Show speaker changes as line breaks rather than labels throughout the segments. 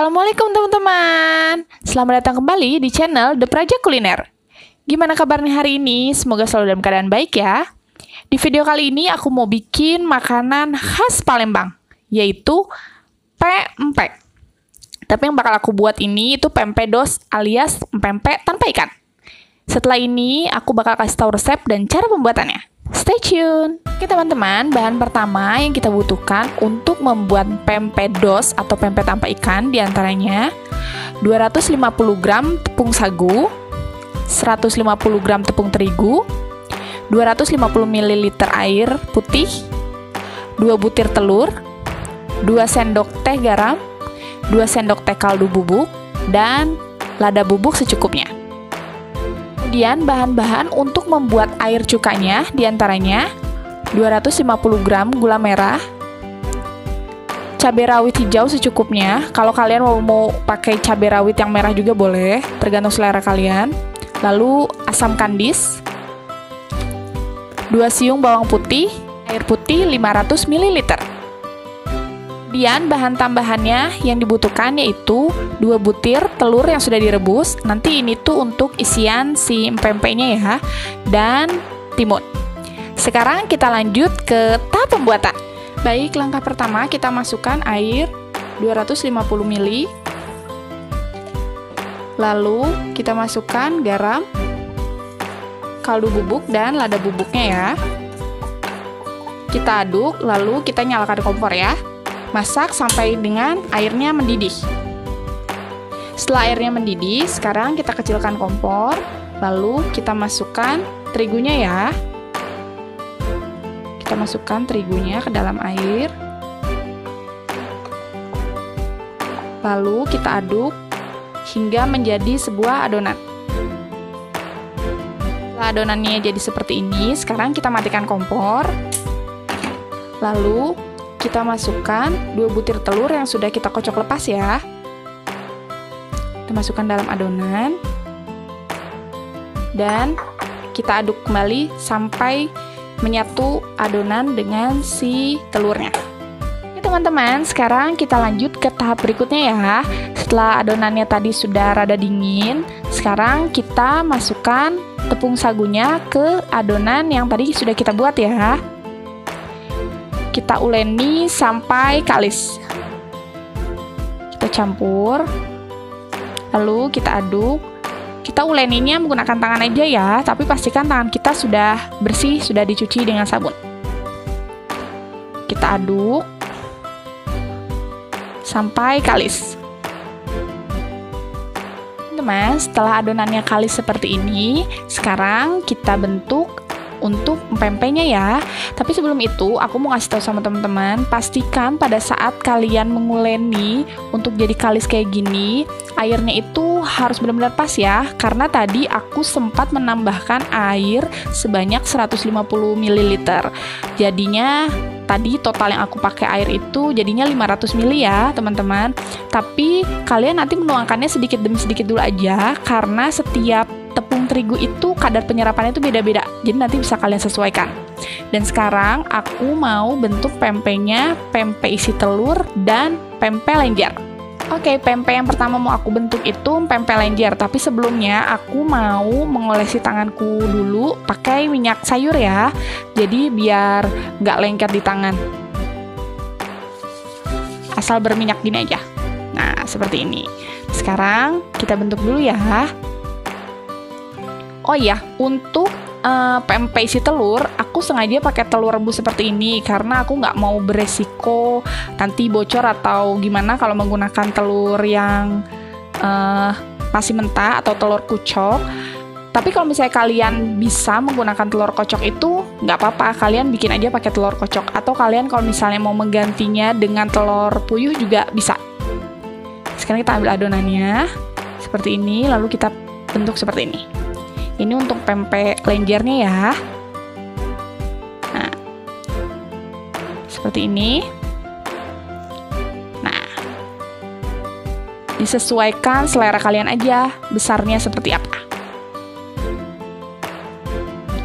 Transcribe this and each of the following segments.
Assalamualaikum teman-teman. Selamat datang kembali di channel The Praja Kuliner. Gimana kabarnya hari ini? Semoga selalu dalam keadaan baik ya. Di video kali ini aku mau bikin makanan khas Palembang, yaitu pempek. Tapi yang bakal aku buat ini itu pempek dos alias pempek tanpa ikan. Setelah ini aku bakal kasih tahu resep dan cara pembuatannya. Stay tune. Oke teman-teman, bahan pertama yang kita butuhkan untuk membuat pempek dos atau pempek tanpa ikan diantaranya 250 gram tepung sagu, 150 gram tepung terigu, 250 ml air putih, 2 butir telur, 2 sendok teh garam, 2 sendok teh kaldu bubuk, dan lada bubuk secukupnya. Kemudian bahan-bahan untuk membuat air cukanya diantaranya 250 gram gula merah, cabai rawit hijau secukupnya. Kalau kalian mau pakai cabai rawit yang merah juga boleh, tergantung selera kalian. Lalu asam kandis, 2 siung bawang putih, air putih 500 ml. Kemudian bahan tambahannya yang dibutuhkan yaitu 2 butir telur yang sudah direbus. Nanti ini tuh untuk isian si pempeknya ya, dan timun. Sekarang kita lanjut ke tahap pembuatan. Baik, langkah pertama kita masukkan air 250 ml. Lalu kita masukkan garam, kaldu bubuk, dan lada bubuknya ya. Kita aduk, lalu kita nyalakan kompor ya. Masak sampai dengan airnya mendidih. Setelah airnya mendidih, sekarang kita kecilkan kompor, lalu kita masukkan terigunya ya. Kita masukkan terigunya ke dalam air. Lalu kita aduk hingga menjadi sebuah adonan. Setelah adonannya jadi seperti ini, sekarang kita matikan kompor. Lalu kita masukkan 2 butir telur yang sudah kita kocok lepas ya. Kita masukkan dalam adonan. Dan kita aduk kembali sampai menyatu adonan dengan si telurnya. Oke teman-teman, sekarang kita lanjut ke tahap berikutnya ya. Setelah adonannya tadi sudah rada dingin, sekarang kita masukkan tepung sagunya ke adonan yang tadi sudah kita buat ya. Kita uleni sampai kalis. Kita campur. Lalu kita aduk. Kita uleninya menggunakan tangan aja ya, tapi pastikan tangan kita sudah bersih, sudah dicuci dengan sabun. Kita aduk sampai kalis. Teman-teman, setelah adonannya kalis seperti ini, sekarang kita bentuk untuk pempeknya ya. Tapi sebelum itu aku mau kasih tahu sama teman-teman, pastikan pada saat kalian menguleni untuk jadi kalis kayak gini, airnya itu harus benar-benar pas ya, karena tadi aku sempat menambahkan air sebanyak 150 ml. Jadinya tadi total yang aku pakai air itu jadinya 500 ml ya teman-teman. Tapi kalian nanti menuangkannya sedikit demi sedikit dulu aja, karena setiap tepung terigu itu kadar penyerapannya itu beda-beda, jadi nanti bisa kalian sesuaikan. Dan sekarang aku mau bentuk pempeknya, pempek isi telur dan pempek lenjer. Oke, pempek yang pertama mau aku bentuk itu pempek lenjer, tapi sebelumnya aku mau mengolesi tanganku dulu pakai minyak sayur ya, jadi biar nggak lengket di tangan. Asal berminyak gini aja. Nah, seperti ini. Sekarang kita bentuk dulu ya. Oh iya, untuk pempek isi telur, aku sengaja pakai telur rebus seperti ini karena aku nggak mau beresiko nanti bocor atau gimana kalau menggunakan telur yang masih mentah atau telur kucok. Tapi kalau misalnya kalian bisa menggunakan telur kocok itu nggak apa-apa, kalian bikin aja pakai telur kocok. Atau kalian kalau misalnya mau menggantinya dengan telur puyuh juga bisa. Sekarang kita ambil adonannya seperti ini, lalu kita bentuk seperti ini. Ini untuk pempek lenjernya ya. Nah, seperti ini. Nah, disesuaikan selera kalian aja besarnya seperti apa.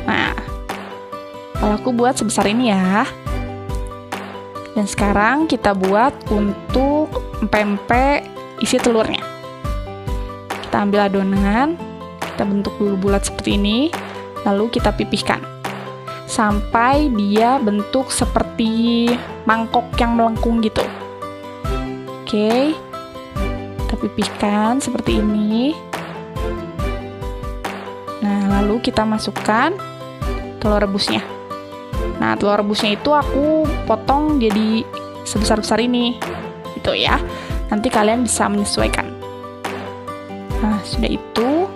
Nah, kalau aku buat sebesar ini ya. Dan sekarang kita buat untuk pempek isi telurnya. Kita ambil adonan, kita bentuk dulu bulat seperti ini, lalu kita pipihkan sampai dia bentuk seperti mangkok yang melengkung gitu. Oke, kita pipihkan seperti ini. Nah, lalu kita masukkan telur rebusnya. Nah, telur rebusnya itu aku potong jadi sebesar-besar ini, gitu ya. Nanti kalian bisa menyesuaikan. Nah, sudah itu,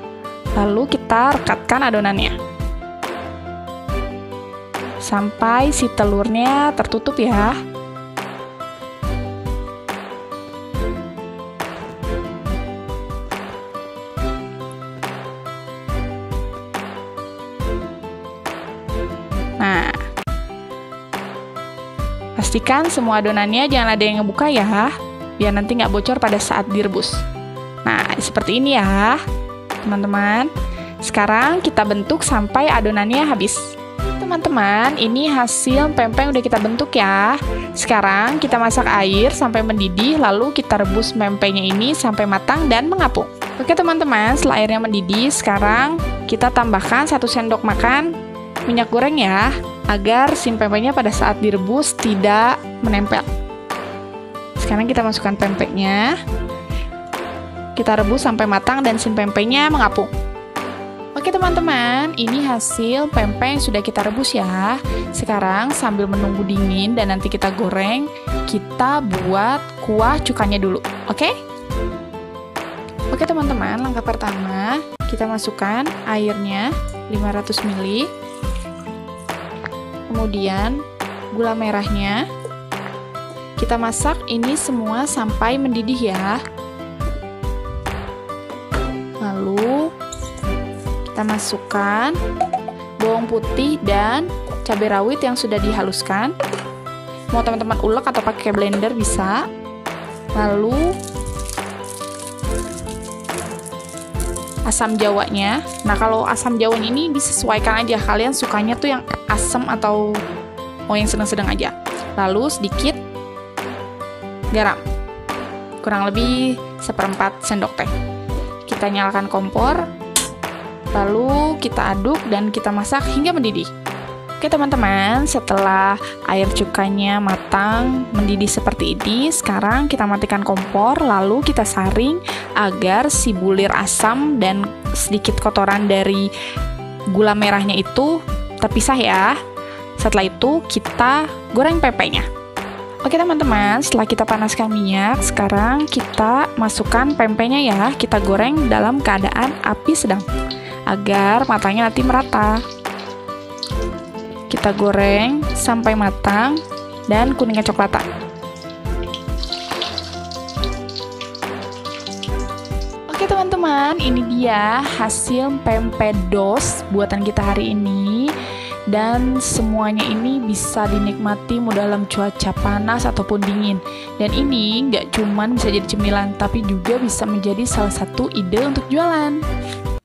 lalu kita rekatkan adonannya sampai si telurnya tertutup ya. Nah, pastikan semua adonannya jangan ada yang ngebuka ya, biar nanti nggak bocor pada saat direbus. Nah, seperti ini ya, teman-teman. Sekarang kita bentuk sampai adonannya habis. Teman-teman, ini hasil pempek udah kita bentuk ya. Sekarang kita masak air sampai mendidih, lalu kita rebus pempeknya ini sampai matang dan mengapung. Oke teman-teman, setelah airnya mendidih, sekarang kita tambahkan 1 sendok makan minyak goreng ya, agar si pempeknya pada saat direbus tidak menempel. Sekarang kita masukkan pempeknya, kita rebus sampai matang dan si pempeknya mengapung. Oke teman-teman, ini hasil pempek yang sudah kita rebus ya. Sekarang sambil menunggu dingin dan nanti kita goreng, kita buat kuah cukanya dulu, oke? Oke teman-teman, langkah pertama, kita masukkan airnya 500 ml. Kemudian gula merahnya. Kita masak ini semua sampai mendidih ya. Lalu kita masukkan bawang putih dan cabai rawit yang sudah dihaluskan. Mau teman-teman ulek atau pakai blender bisa. Lalu asam jawanya. Nah, kalau asam jawanya ini disesuaikan aja, kalian sukanya tuh yang asam atau mau yang sedang-sedang aja. Lalu sedikit garam, kurang lebih 1/4 sendok teh. Kita nyalakan kompor, lalu kita aduk dan kita masak hingga mendidih. Oke teman-teman, setelah air cukanya matang, mendidih seperti ini, sekarang kita matikan kompor, lalu kita saring agar si bulir asam dan sedikit kotoran dari gula merahnya itu terpisah ya. Setelah itu kita goreng pempeknya. Oke teman-teman, setelah kita panaskan minyak, sekarang kita masukkan pempeknya ya. Kita goreng dalam keadaan api sedang agar matangnya nanti merata. Kita goreng sampai matang dan kuningnya coklatan. Oke teman-teman, ini dia hasil pempek dos buatan kita hari ini. Dan semuanya ini bisa dinikmati mau dalam cuaca panas ataupun dingin. Dan ini nggak cuman bisa jadi cemilan, tapi juga bisa menjadi salah satu ide untuk jualan.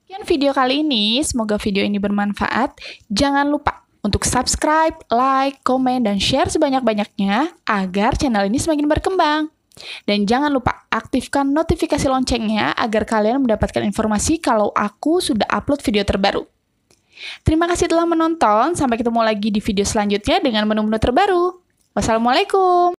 Sekian video kali ini, semoga video ini bermanfaat. Jangan lupa untuk subscribe, like, komen, dan share sebanyak-banyaknya agar channel ini semakin berkembang. Dan jangan lupa aktifkan notifikasi loncengnya agar kalian mendapatkan informasi kalau aku sudah upload video terbaru. Terima kasih telah menonton, sampai ketemu lagi di video selanjutnya dengan menu-menu terbaru. Wassalamualaikum.